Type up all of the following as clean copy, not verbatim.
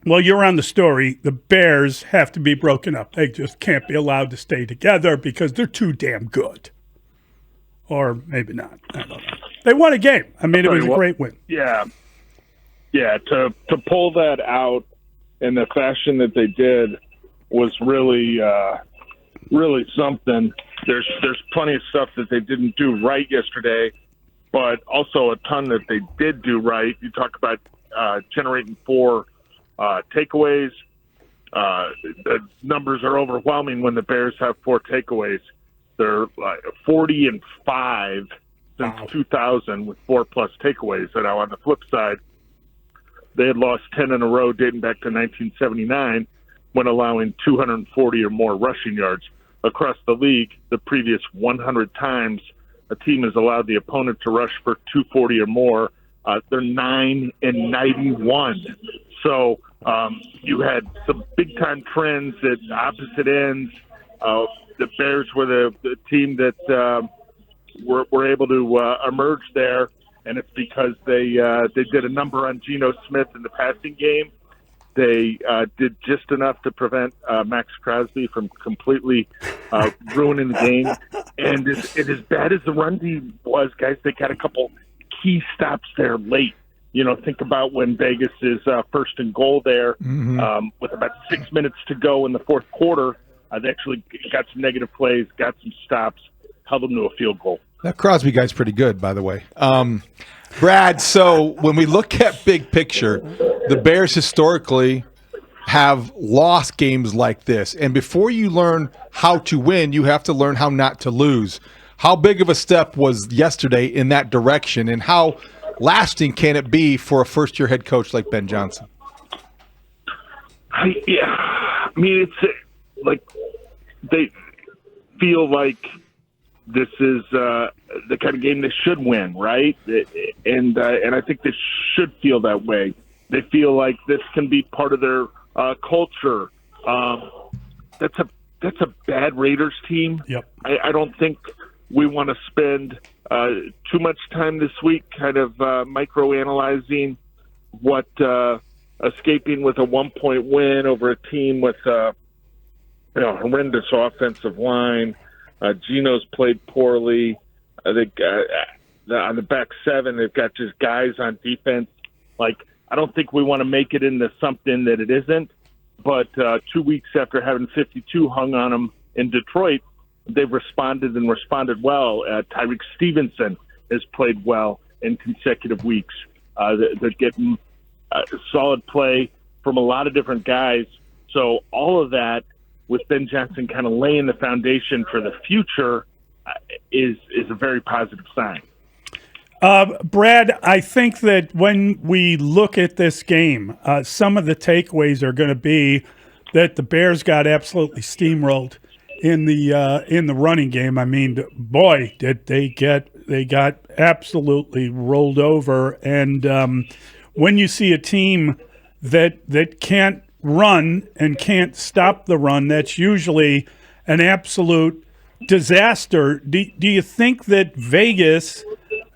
Well, you're on the story. The Bears have to be broken up. They just can't be allowed to stay together because they're too damn good. Or maybe not. I don't know. They won a game. I mean, it was a great win. Yeah. Yeah, to pull that out in the fashion that they did was really really something. There's plenty of stuff that they didn't do right yesterday, but also a ton that they did do right. You talk about generating 4 takeaways. The numbers are overwhelming when the Bears have 4 takeaways. They're 40-5 since 2000 with 4+ takeaways. And now on the flip side, they had lost 10 in a row dating back to 1979 when allowing 240 or more rushing yards. Across the league, the previous 100 times a team has allowed the opponent to rush for 240 or more, they're 9-91. So you had some big-time trends at opposite ends. The Bears were the team that were able to emerge there, and it's because they did a number on Geno Smith in the passing game. They did just enough to prevent Max Crosby from completely ruining the game. And as bad as the run D was, guys, they got a couple key stops there late. You know, think about when Vegas is first and goal there with about 6 minutes to go in the fourth quarter. They actually got some negative plays, got some stops, held them to a field goal. That Crosby guy's pretty good, by the way. Brad, so when we look at big picture, the Bears historically have lost games like this. And before you learn how to win, you have to learn how not to lose. How big of a step was yesterday in that direction, and how lasting can it be for a first-year head coach like Ben Johnson? I mean, it's like they feel like this is the kind of game they should win, right? And I think they should feel that way. They feel like this can be part of their culture. That's a bad Raiders team. Yep. I don't think we want to spend too much time this week kind of microanalyzing what escaping with a 1-point win over a team with horrendous offensive line. Geno's played poorly. I think on the back seven, they've got just guys on defense. Like, I don't think we want to make it into something that it isn't. But 2 weeks after having 52 hung on them in Detroit, they've responded well. Tyreek Stevenson has played well in consecutive weeks. They're getting solid play from a lot of different guys. So all of that, with Ben Johnson kind of laying the foundation for the future, is a very positive sign. Brad, I think that when we look at this game, some of the takeaways are going to be that the Bears got absolutely steamrolled in the running game. I mean, boy, did they got absolutely rolled over. And when you see a team that can't run and can't stop the run, that's usually an absolute disaster. Do you think that Vegas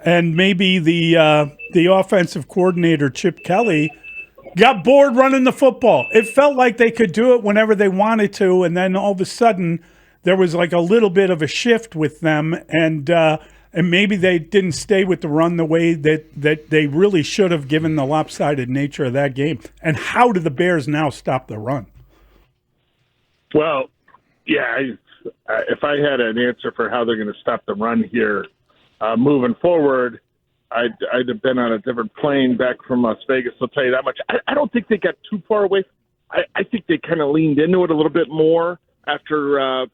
and maybe the offensive coordinator, Chip Kelly, got bored running the football? It felt like they could do it whenever they wanted to, and then all of a sudden there was like a little bit of a shift with them, and maybe they didn't stay with the run the way that they really should have, given the lopsided nature of that game. And how do the Bears now stop the run? Well, yeah, if I had an answer for how they're going to stop the run here moving forward, I'd have been on a different plane back from Las Vegas. I'll tell you that much. I don't think they got too far away. I think they kind of leaned into it a little bit more after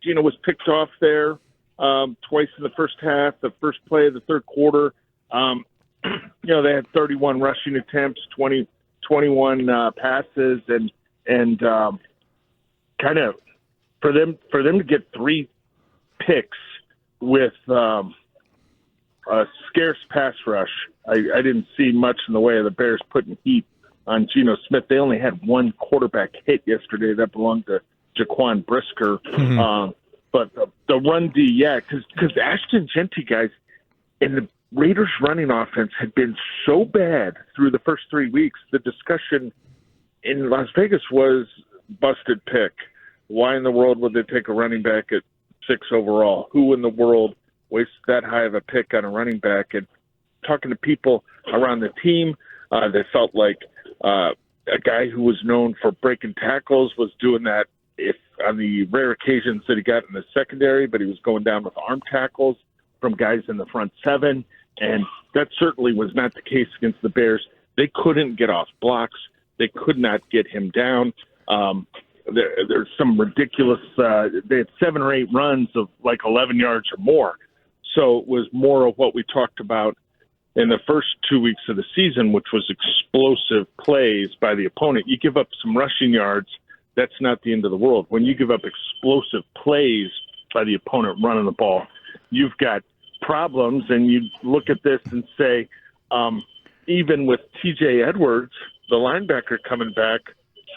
Geno was picked off there twice in the first half, the first play of the third quarter. They had 31 rushing attempts, 21 passes, and kind of for them to get 3 picks with a scarce pass rush. I didn't see much in the way of the Bears putting heat on Geno Smith. They only had 1 quarterback hit yesterday. That belonged to Jaquan Brisker. Mm-hmm. But the run D, yeah, because Ashton Genty, guys, and the Raiders' running offense had been so bad through the first 3 weeks. The discussion in Las Vegas was busted pick. Why in the world would they take a running back at 6 overall? Who in the world wastes that high of a pick on a running back? And talking to people around the team, they felt like a guy who was known for breaking tackles was doing that if on the rare occasions that he got in the secondary, but he was going down with arm tackles from guys in the front 7. And that certainly was not the case against the Bears. They couldn't get off blocks. They could not get him down. There's some ridiculous they had 7 or 8 runs of like 11 yards or more. So it was more of what we talked about in the first 2 weeks of the season, which was explosive plays by the opponent. You give up some rushing yards, that's not the end of the world. When you give up explosive plays by the opponent running the ball, you've got problems. And you look at this and say, even with T.J. Edwards, the linebacker coming back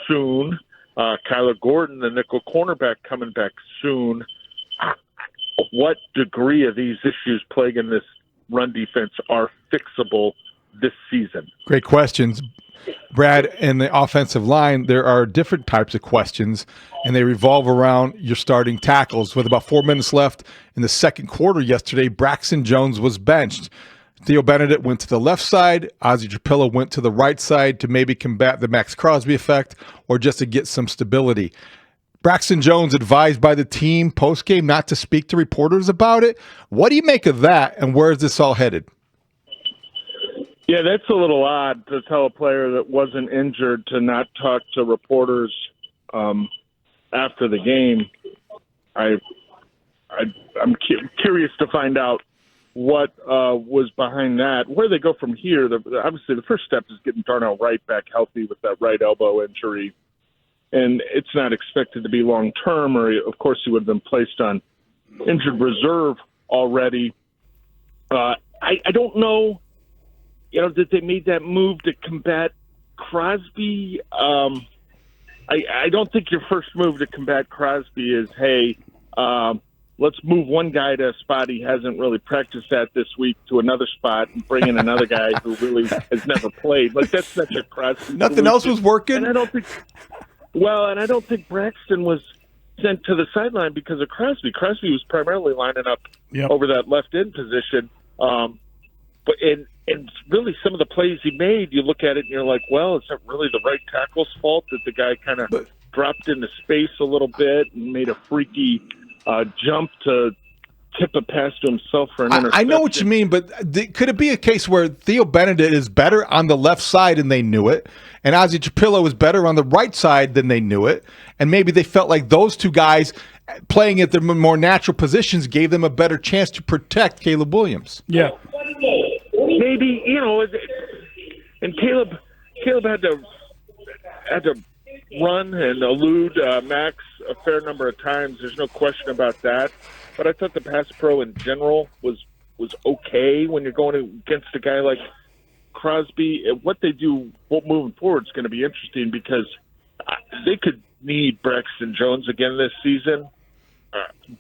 soon, Kyler Gordon, the nickel cornerback, coming back soon, what degree of these issues plaguing this run defense are fixable this season? Great questions. Brad, in the offensive line, there are different types of questions, and they revolve around your starting tackles. With about 4 minutes left in the second quarter yesterday, Braxton Jones was benched. Theo Benedict went to the left side. Ozzie Trapillo went to the right side to maybe combat the Max Crosby effect or just to get some stability. Braxton Jones advised by the team post-game not to speak to reporters about it. What do you make of that, and where is this all headed? Yeah, that's a little odd to tell a player that wasn't injured to not talk to reporters after the game. I'm curious to find out what was behind that. Where they go from here, obviously the first step is getting Darnell Wright back healthy with that right elbow injury. And it's not expected to be long-term, or of course he would have been placed on injured reserve already. I don't know, that they made that move to combat Crosby. I don't think your first move to combat Crosby is, hey, let's move one guy to a spot he hasn't really practiced at this week to another spot and bring in another guy who really has never played. Like, that's such a Crosby. Nothing else was working? And I don't think Braxton was sent to the sideline because of Crosby. Crosby was primarily lining up over that left end position. But really some of the plays he made, you look at it and you're like, well, is that really the right tackle's fault that the guy kind of dropped into space a little bit and made a freaky jump to tip a pass to himself for an interception? I know what you mean, but could it be a case where Theo Benedict is better on the left side and they knew it, and Ozzie Trapillo is better on the right side than they knew it, and maybe they felt like those two guys playing at their more natural positions gave them a better chance to protect Caleb Williams? Yeah. Maybe, and Caleb had to run and elude Max a fair number of times. There's no question about that. But I thought the pass pro in general was okay when you're going against a guy like Crosby. What they do moving forward is going to be interesting because they could need Braxton Jones again this season.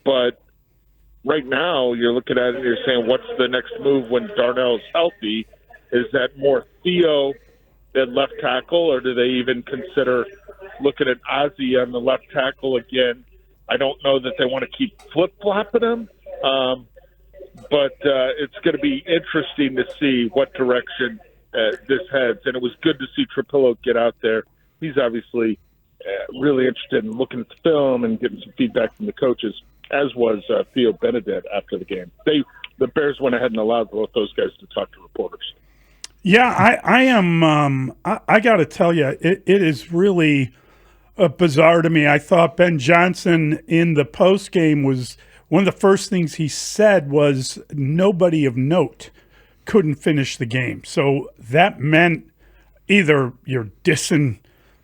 But right now, you're looking at it and you're saying, what's the next move when Darnell's healthy? Is that more Theo at left tackle, or do they even consider looking at Ozzie on the left tackle again? I don't know that they want to keep flip-flopping him, but it's going to be interesting to see what direction this heads. And it was good to see Trapillo get out there. He's obviously really interested in looking at the film and getting some feedback from the coaches, as was Theo Benedict after the game. The Bears went ahead and allowed both those guys to talk to reporters. Yeah, I am. I got to tell you, it is really bizarre to me. I thought Ben Johnson in the post game was one of the first things he said was nobody of note couldn't finish the game. So that meant either you're dissing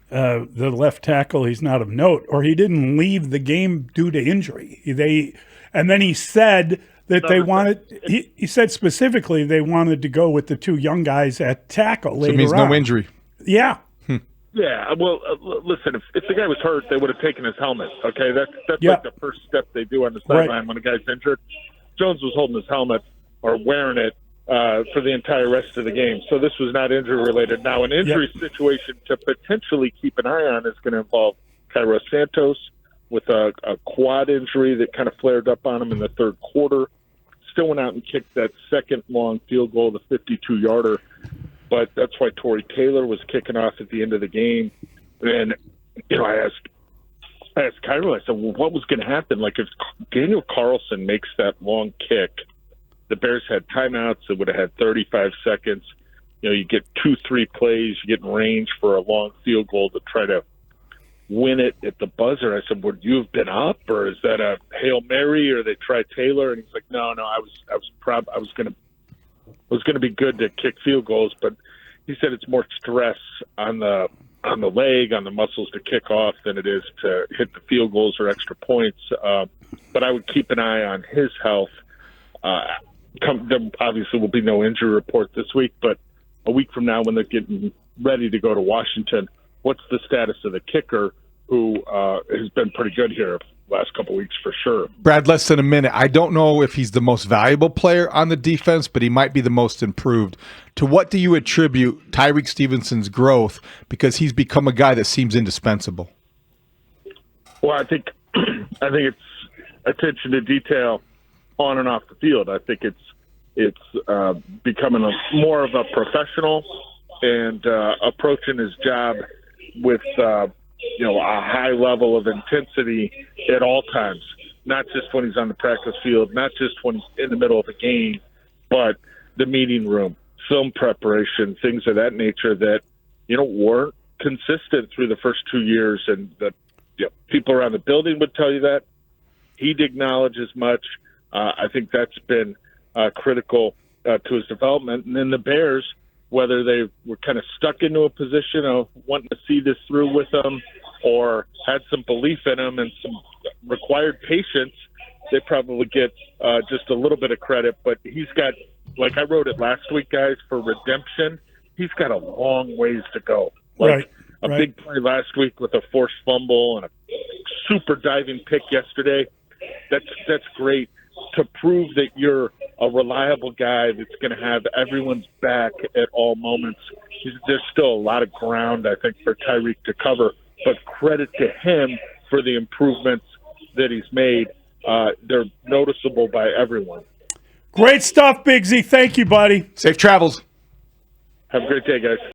the left tackle, he's not of note, or he didn't leave the game due to injury. And then he said that they wanted. He said specifically they wanted to go with the two young guys at tackle. So it means no injury. Yeah. Yeah. Well, listen. If the guy was hurt, they would have taken his helmet. Okay, that's like the first step they do on the sideline when a guy's injured. Jones was holding his helmet or wearing it for the entire rest of the game. So this was not injury related. Now, an injury situation to potentially keep an eye on is going to involve Cairo Santos with a quad injury that kind of flared up on him in the third quarter. Still went out and kicked that second long field goal, the 52-yarder. But that's why Torrey Taylor was kicking off at the end of the game. And, I asked Cairo, I said, well, what was going to happen? Like, if Daniel Carlson makes that long kick, the Bears had timeouts. It would have had 35 seconds. You get 2-3 plays. You get in range for a long field goal to try to win it at the buzzer. I said, would you have been up, or is that a Hail Mary, or they try Taylor? And he's like, no, I was going to be good to kick field goals, but he said it's more stress on the leg, on the muscles to kick off than it is to hit the field goals or extra points. But I would keep an eye on his health. There obviously will be no injury report this week, but a week from now when they're getting ready to go to Washington, what's the status of the kicker, who has been pretty good here last couple of weeks for sure? Brad, less than a minute. I don't know if he's the most valuable player on the defense, but he might be the most improved. To what do you attribute Tyreek Stevenson's growth? Because he's become a guy that seems indispensable. Well, I think it's attention to detail on and off the field. I think it's becoming more of a professional and approaching his job with a high level of intensity at all times, not just when he's on the practice field, not just when he's in the middle of a game, but the meeting room, film preparation, things of that nature that weren't consistent through the first 2 years, and that people around the building would tell you that. He'd acknowledge as much. I think that's been critical to his development. And then the Bears, whether they were kind of stuck into a position of wanting to see this through with him or had some belief in him and some required patience, they probably get just a little bit of credit. But he's got, like I wrote it last week, guys, for redemption, he's got a long ways to go. Like a big play last week with a forced fumble and a super diving pick yesterday. That's great. To prove that you're a reliable guy that's going to have everyone's back at all moments. There's still a lot of ground, I think, for Tyreek to cover, but credit to him for the improvements that he's made. They're noticeable by everyone. Great stuff, Big Z. Thank you, buddy. Safe travels. Have a great day, guys.